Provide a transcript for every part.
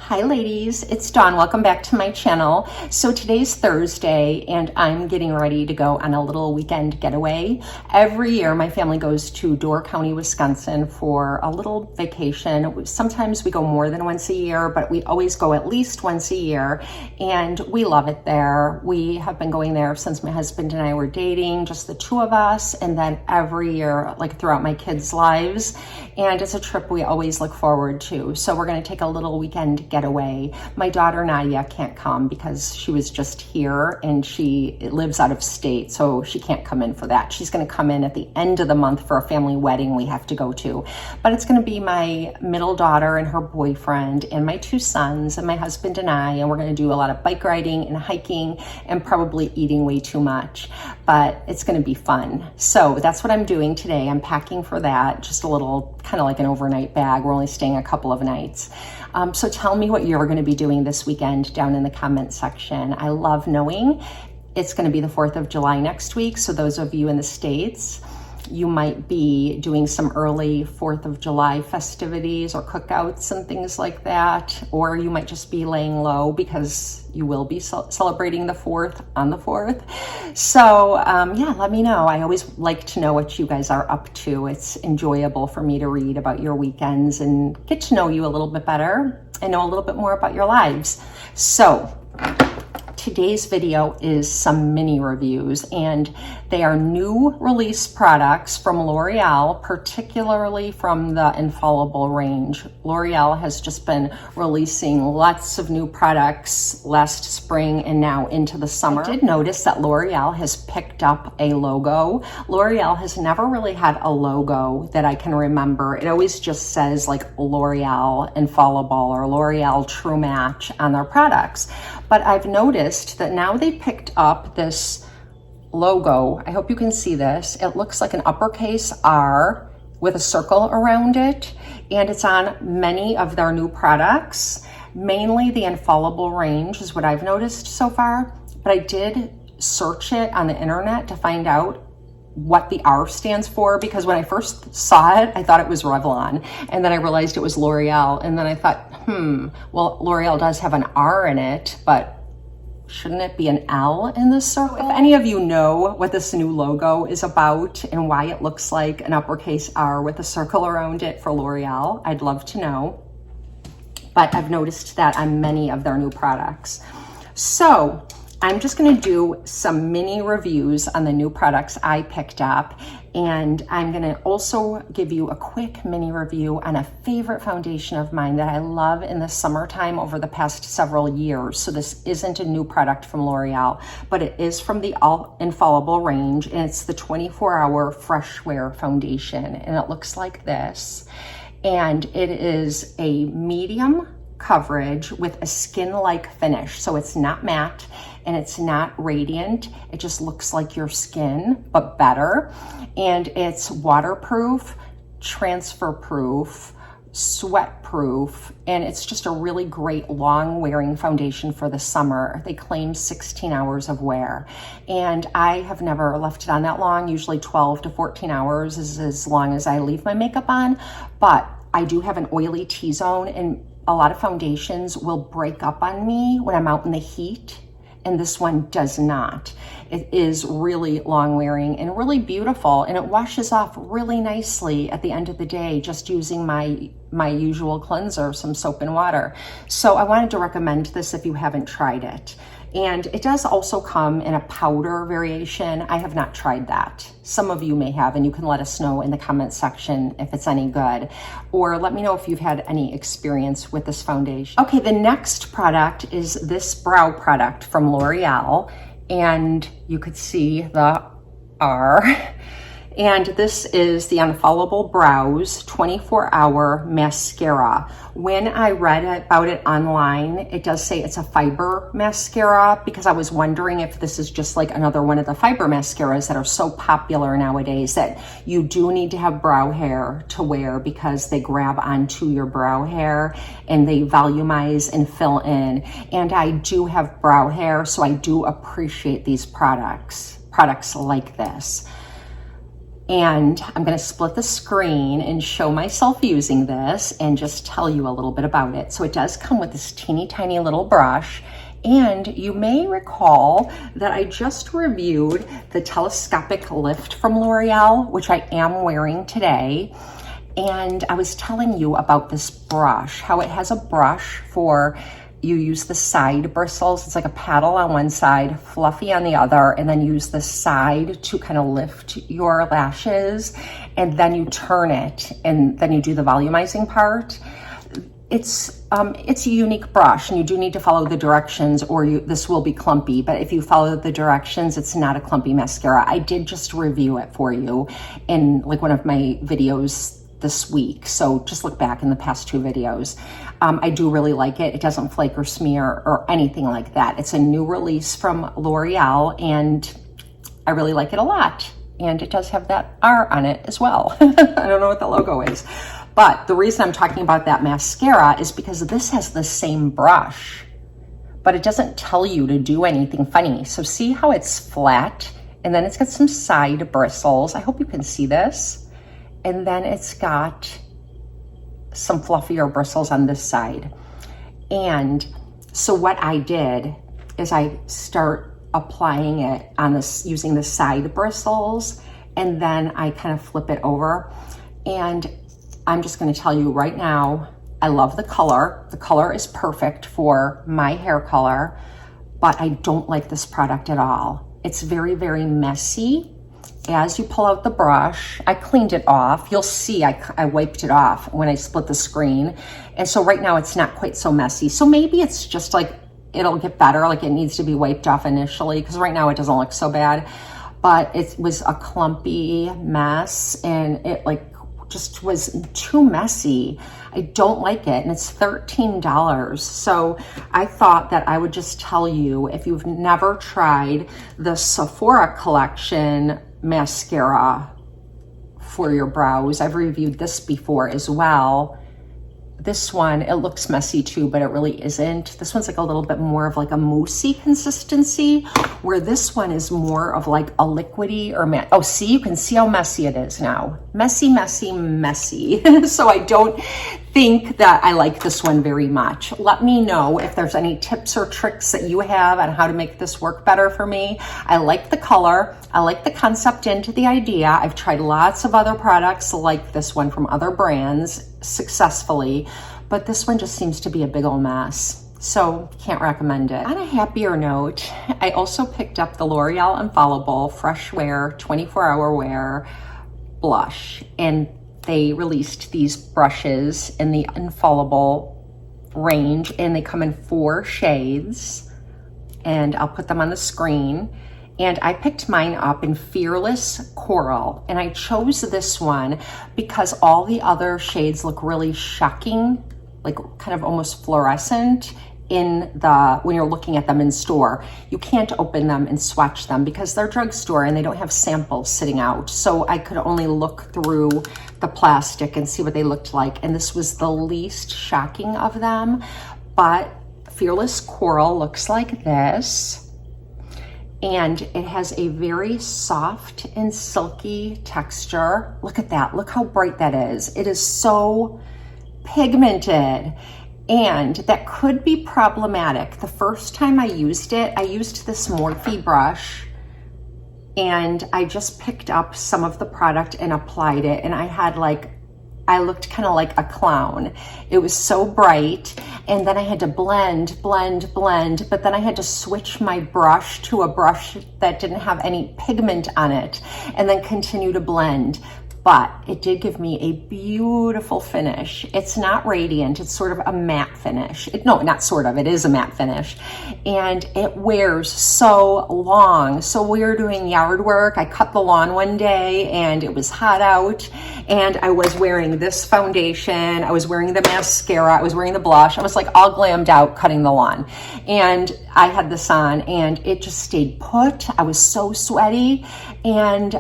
Hi ladies, it's Dawn. Welcome back to my channel. So today's Thursday and I'm getting ready to go on a little weekend getaway. Every year my family goes to Door County, Wisconsin for a little vacation. Sometimes we go more than once a year, but we always go at least once a year and we love it there. We have been going there since my husband and I were dating, just the two of us, and then every year, like throughout my kids' lives. And it's a trip we always look forward to. So we're going to take a little weekend getaway. My daughter Nadia can't come because she was just here and she lives out of state, so she can't come in for that. She's going to come in at the end of the month for a family wedding we have to go to. But it's going to be my middle daughter and her boyfriend and my two sons and my husband and I, and we're going to do a lot of bike riding and hiking and probably eating way too much, but it's going to be fun. So that's what I'm doing today. I'm packing for that, just a little kind of like an overnight bag. We're only staying a couple of nights. So tell me what you're going to be doing this weekend down in the comment section. I love knowing. It's going to be the 4th of July next week. So those of you in the States, you might be doing some early 4th of July festivities or cookouts and things like that. Or you might just be laying low because you will be celebrating the 4th on the 4th. So yeah, let me know. I always like to know what you guys are up to. It's enjoyable for me to read about your weekends and get to know you a little bit better and know a little bit more about your lives. So today's video is some mini reviews, and they are new release products from L'Oreal, particularly from the Infallible range. L'Oreal has just been releasing lots of new products last spring and now into the summer. I did notice that L'Oreal has picked up a logo. L'Oreal has never really had a logo that I can remember. It always just says like L'Oreal Infallible or L'Oreal True Match on their products. But I've noticed that now they picked up this logo. I hope you can see this. It looks like an uppercase R with a circle around it, and it's on many of their new products. Mainly the Infallible range is what I've noticed so far, but I did search it on the internet to find out what the R stands for, because when I first saw it, I thought it was Revlon, and then I realized it was L'Oreal, and then I thought, well, L'Oreal does have an R in it, but shouldn't it be an L in this circle? If any of you know what this new logo is about and why it looks like an uppercase R with a circle around it for L'Oreal, I'd love to know. But I've noticed that on many of their new products. So I'm just going to do some mini reviews on the new products I picked up, and I'm going to also give you a quick mini review on a favorite foundation of mine that I love in the summertime over the past several years. So this isn't a new product from L'Oreal, but it is from the Infallible range, and it's the 24-hour Fresh Wear Foundation, and it looks like this. And it is a medium coverage with a skin-like finish. So it's not matte and it's not radiant. It just looks like your skin, but better. And it's waterproof, transfer-proof, sweat-proof, and it's just a really great long-wearing foundation for the summer. They claim 16 hours of wear, and I have never left it on that long. Usually 12 to 14 hours is as long as I leave my makeup on, but I do have an oily T-zone, and a lot of foundations will break up on me when I'm out in the heat, and this one does not. It is really long wearing and really beautiful, and it washes off really nicely at the end of the day just using my usual cleanser, some soap and water. So I wanted to recommend this if you haven't tried it. And it does also come in a powder variation. I have not tried that. Some of you may have, and you can let us know in the comment section if it's any good, or let me know if you've had any experience with this foundation. Okay, the next product is this brow product from L'Oreal, and you could see the R. And this is the Infallible Brows 24-hour mascara. When I read about it online, it does say it's a fiber mascara, because I was wondering if this is just like another one of the fiber mascaras that are so popular nowadays that you do need to have brow hair to wear because they grab onto your brow hair and they volumize and fill in. And I do have brow hair, so I do appreciate these products like this. And I'm gonna split the screen and show myself using this and just tell you a little bit about it. So it does come with this teeny tiny little brush. And you may recall that I just reviewed the telescopic lift from L'Oreal, which I am wearing today. And I was telling you about this brush, how it has a brush for, you use the side bristles. It's like a paddle on one side, fluffy on the other, and then use the side to kind of lift your lashes. And then you turn it, and then you do the volumizing part. It's a unique brush, and you do need to follow the directions or this will be clumpy, but if you follow the directions, it's not a clumpy mascara. I did just review it for you in like one of my videos this week, so just look back in the past 2 videos. I do really like it. It doesn't flake or smear or anything like that. It's a new release from L'Oreal, and I really like it a lot. And it does have that R on it as well. I don't know what the logo is. But the reason I'm talking about that mascara is because this has the same brush, but it doesn't tell you to do anything funny. So see how it's flat, and then it's got some side bristles. I hope you can see this. And then it's got some fluffier bristles on this side. And so what I did is I start applying it on this, using the side bristles, and then I kind of flip it over. And I'm just going to tell you right now, I love the color. The color is perfect for my hair color, but I don't like this product at all. It's very, very messy. As you pull out the brush, I cleaned it off. You'll see I wiped it off when I split the screen. And so right now it's not quite so messy. So maybe it's just like, it'll get better. Like it needs to be wiped off initially, because right now it doesn't look so bad. But it was a clumpy mess, and it like just was too messy. I don't like it, and it's $13. So I thought that I would just tell you, if you've never tried the Sephora collection mascara for your brows, I've reviewed this before as well. This one, it looks messy too, but it really isn't. This one's like a little bit more of like a moussey consistency, where this one is more of like a liquidy or matte. Oh, see, you can see how messy it is now. Messy, messy, messy. So I don't think that I like this one very much. Let me know if there's any tips or tricks that you have on how to make this work better for me. I like the color. I like the concept and the idea. I've tried lots of other products like this one from other brands successfully, but this one just seems to be a big old mess. So can't recommend it. On a happier note, I also picked up the L'Oreal Infallible Fresh Wear 24-hour wear blush, and they released these brushes in the Infallible range, and they come in 4 shades, and I'll put them on the screen. And I picked mine up in Fearless Coral, and I chose this one because all the other shades look really shocking, like kind of almost fluorescent when you're looking at them in store. You can't open them and swatch them because they're drugstore and they don't have samples sitting out. So I could only look through the plastic and see what they looked like. And this was the least shocking of them. But Fearless Coral looks like this. And it has a very soft and silky texture. Look at that. Look how bright that is. It is so pigmented. And that could be problematic. The first time I used it, I used this Morphe brush, and I just picked up some of the product and applied it, and I looked kind of like a clown. It was so bright, and then I had to blend, but then I had to switch my brush to a brush that didn't have any pigment on it, and then continue to blend. But it did give me a beautiful finish. It's not radiant, it's sort of a matte finish. No, not sort of, it is a matte finish. And it wears so long. So we were doing yard work. I cut the lawn one day and it was hot out, and I was wearing this foundation, I was wearing the mascara, I was wearing the blush. I was like all glammed out cutting the lawn. And I had this on and it just stayed put. I was so sweaty, and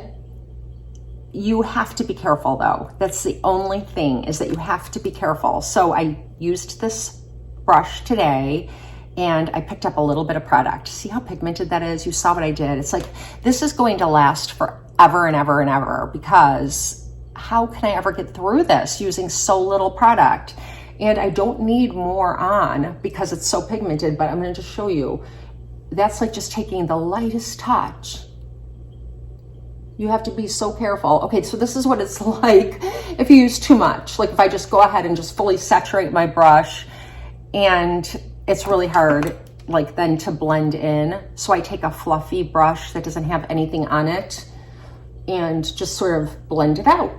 you have to be careful though. That's the only thing, is that you have to be careful. So I used this brush today and I picked up a little bit of product. See how pigmented that is? You saw what I did. It's like, this is going to last ever and ever and ever, because how can I ever get through this using so little product? And I don't need more on because it's so pigmented, but I'm going to just show you. That's like just taking the lightest touch. You have to be so careful. Okay, so this is what it's like if you use too much. Like if I just go ahead and just fully saturate my brush, and it's really hard like then to blend in. So I take a fluffy brush that doesn't have anything on it and just sort of blend it out.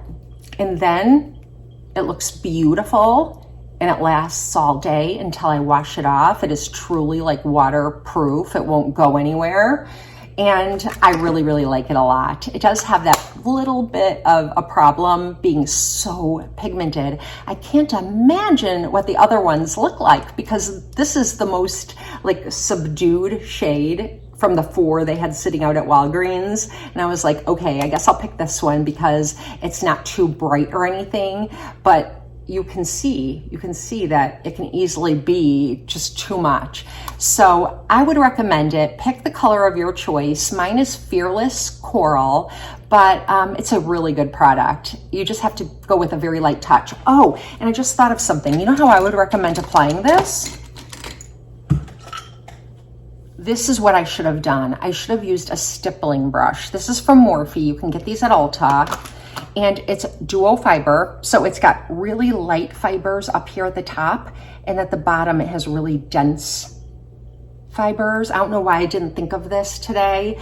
And then it looks beautiful and it lasts all day until I wash it off. It is truly like waterproof. It won't go anywhere. And I really, really like it a lot. It does have that little bit of a problem being so pigmented. I can't imagine what the other ones look like, because this is the most like subdued shade from the 4 they had sitting out at Walgreens. And I was like, okay, I guess I'll pick this one because it's not too bright or anything, but you can see that it can easily be just too much. So I would recommend it. Pick the color of your choice. Mine is Fearless Coral, but it's a really good product. You just have to go with a very light touch. Oh, and I just thought of something. You know how I would recommend applying this? This is what I should have done. I should have used a stippling brush. This is from Morphe. You can get these at Ulta. And it's duo fiber. So it's got really light fibers up here at the top. And at the bottom, it has really dense fibers. I don't know why I didn't think of this today,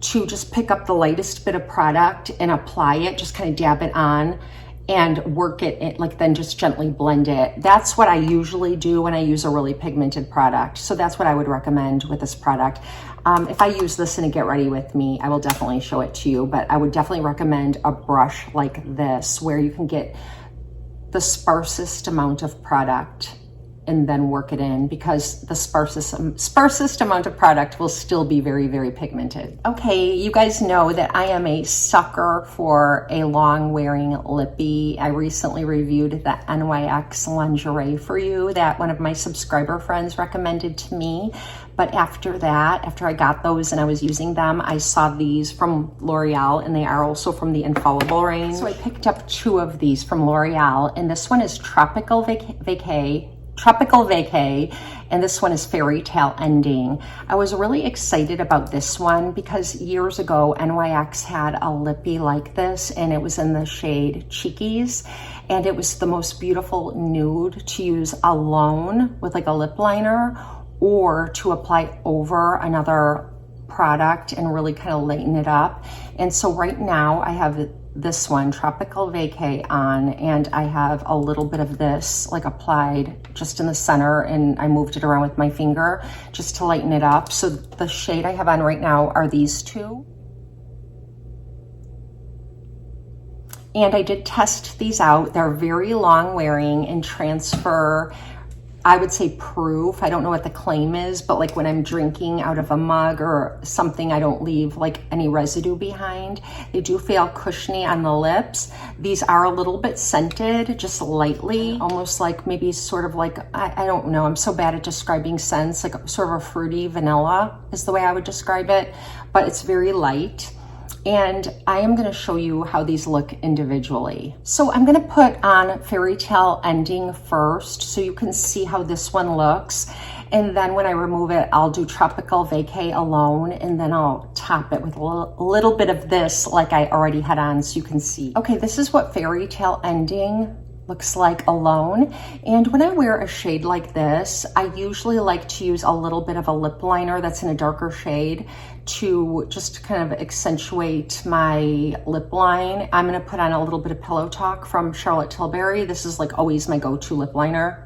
to just pick up the lightest bit of product and apply it, just kind of dab it on and work it, like then just gently blend it. That's what I usually do when I use a really pigmented product. So that's what I would recommend with this product. If I use this in a Get Ready With Me, I will definitely show it to you, but I would definitely recommend a brush like this where you can get the sparsest amount of product and then work it in, because the sparsest amount of product will still be very, very pigmented. Okay, you guys know that I am a sucker for a long wearing lippy. I recently reviewed the NYX lingerie for you that one of my subscriber friends recommended to me. But after that, after I got those and I was using them, I saw these from L'Oreal, and they are also from the Infallible range. So I picked up 2 of these from L'Oreal, and this one is Tropical Vacay, and this one is Fairy Tale Ending. I was really excited about this one because years ago NYX had a lippy like this, and it was in the shade Cheekies, and it was the most beautiful nude to use alone with like a lip liner, or to apply over another product and really kind of lighten it up. And so right now I have this one, Tropical Vacay, on, and I have a little bit of this like applied just in the center, and I moved it around with my finger just to lighten it up. So the shade I have on right now are these 2. And I did test these out. They're very long wearing and transfer, I would say, proof. I don't know what the claim is, but like when I'm drinking out of a mug or something, I don't leave like any residue behind. They do feel cushiony on the lips. These are a little bit scented, just lightly, almost like maybe sort of like, I don't know, I'm so bad at describing scents, like sort of a fruity vanilla is the way I would describe it, but it's very light. And I am going to show you how these look individually. So I'm going to put on Fairy Tale Ending first so you can see how this one looks. And then when I remove it, I'll do Tropical Vacay alone, and then I'll top it with a little bit of this like I already had on so you can see. Okay, this is what Fairy Tale Ending looks like alone. And when I wear a shade like this, I usually like to use a little bit of a lip liner that's in a darker shade to just kind of accentuate my lip line. I'm gonna put on a little bit of Pillow Talk from Charlotte Tilbury. This is like always my go-to lip liner.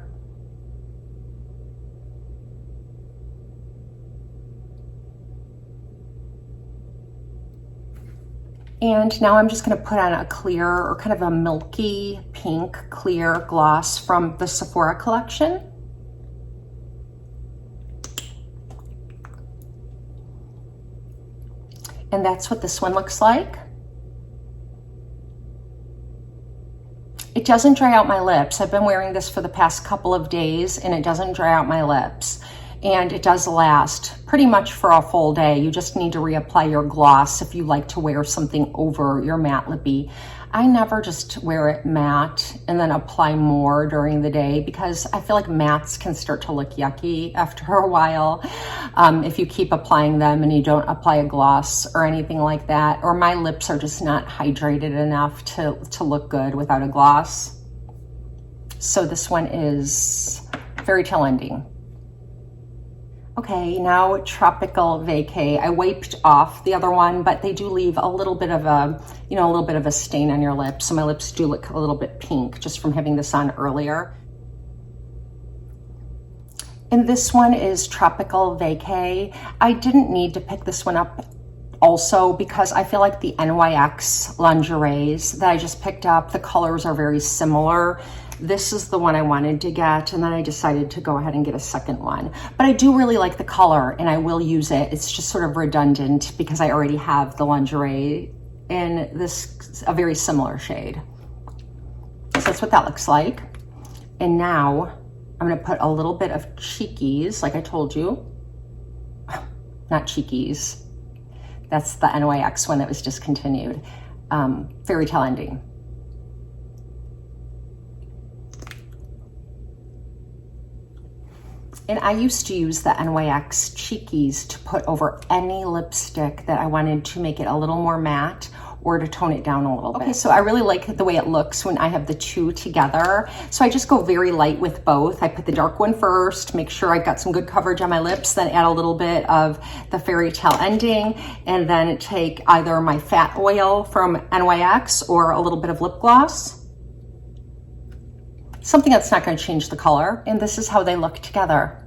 And now I'm just going to put on a clear, or kind of a milky pink clear gloss from the Sephora collection. And that's what this one looks like. It doesn't dry out my lips. I've been wearing this for the past couple of days and it doesn't dry out my lips. and it does last pretty much for a full day. You just need to reapply your gloss if you like to wear something over your matte lippy. I never just wear it matte and then apply more during the day because I feel like mattes can start to look yucky after a while if you keep applying them and you don't apply a gloss or anything like that. Or my lips are just not hydrated enough to look good without a gloss. So this one is Fairy Tale Ending. Okay, now Tropical Vacay. I wiped off the other one, but they do leave a little bit of a stain on your lips. So my lips do look a little bit pink just from having this on earlier. And this one is Tropical Vacay. I didn't need to pick this one up also because I feel like the NYX lingeries that I just picked up, the colors are very similar. This is the one I wanted to get, and then I decided to go ahead and get a second one. But I do really like the color, and I will use it. It's just sort of redundant because I already have the lingerie in this, a very similar shade. So that's what that looks like. And now I'm gonna put a little bit of Cheekies, like I told you. Not Cheekies. That's the NYX one that was discontinued. Fairy Tale Ending. And I used to use the NYX Cheekies to put over any lipstick that I wanted to make it a little more matte or to tone it down a little bit. Okay, so I really like the way it looks when I have the two together. So I just go very light with both. I put the dark one first, make sure I got some good coverage on my lips, then add a little bit of the Fairy Tale Ending, and then take either my fat oil from NYX or a little bit of lip gloss. Something that's not going to change the color. And this is how they look together.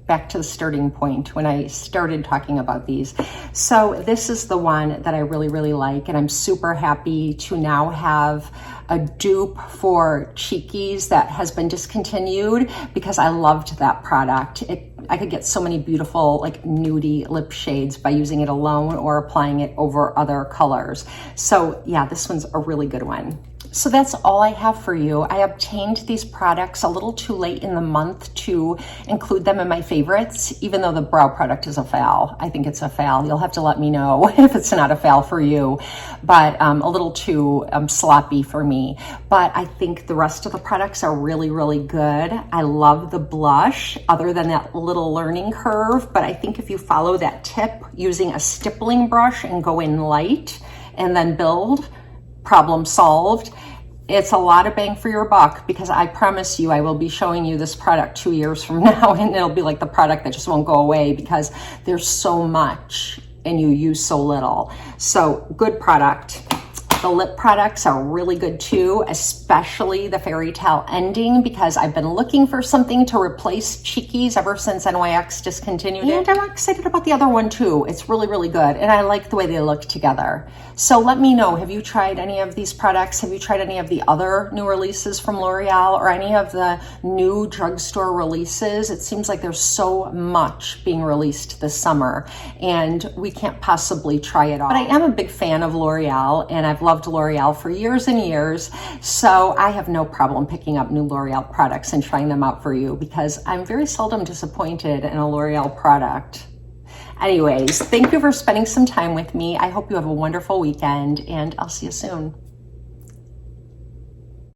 Back to the starting point when I started talking about these. So this is the one that I really, really like, and I'm super happy to now have a dupe for Cheekies that has been discontinued because I loved that product. I could get so many beautiful like nudie lip shades by using it alone or applying it over other colors. So yeah, this one's a really good one. So that's all I have for you. I obtained these products a little too late in the month to include them in my favorites, even though the brow product is a fail. I think it's a fail. You'll have to let me know if it's not a fail for you, but a little too sloppy for me. But I think the rest of the products are really, really good. I love the blush, other than that little learning curve, but I think if you follow that tip using a stippling brush and go in light and then build, problem solved. It's a lot of bang for your buck because I promise you I will be showing you this product 2 years from now and it'll be like the product that just won't go away because there's so much and you use so little. So good product. The lip products are really good too, especially the Fairy Tale Ending, because I've been looking for something to replace Cheekies ever since NYX discontinued it. And I'm excited about the other one too. It's really, really good. And I like the way they look together. So let me know, have you tried any of these products? Have you tried any of the other new releases from L'Oreal or any of the new drugstore releases? It seems like there's so much being released this summer and we can't possibly try it all. But I am a big fan of L'Oreal and I've loved L'Oreal for years and years, so I have no problem picking up new L'Oreal products and trying them out for you because I'm very seldom disappointed in a L'Oreal product. Anyways, thank you for spending some time with me. I hope you have a wonderful weekend and I'll see you soon.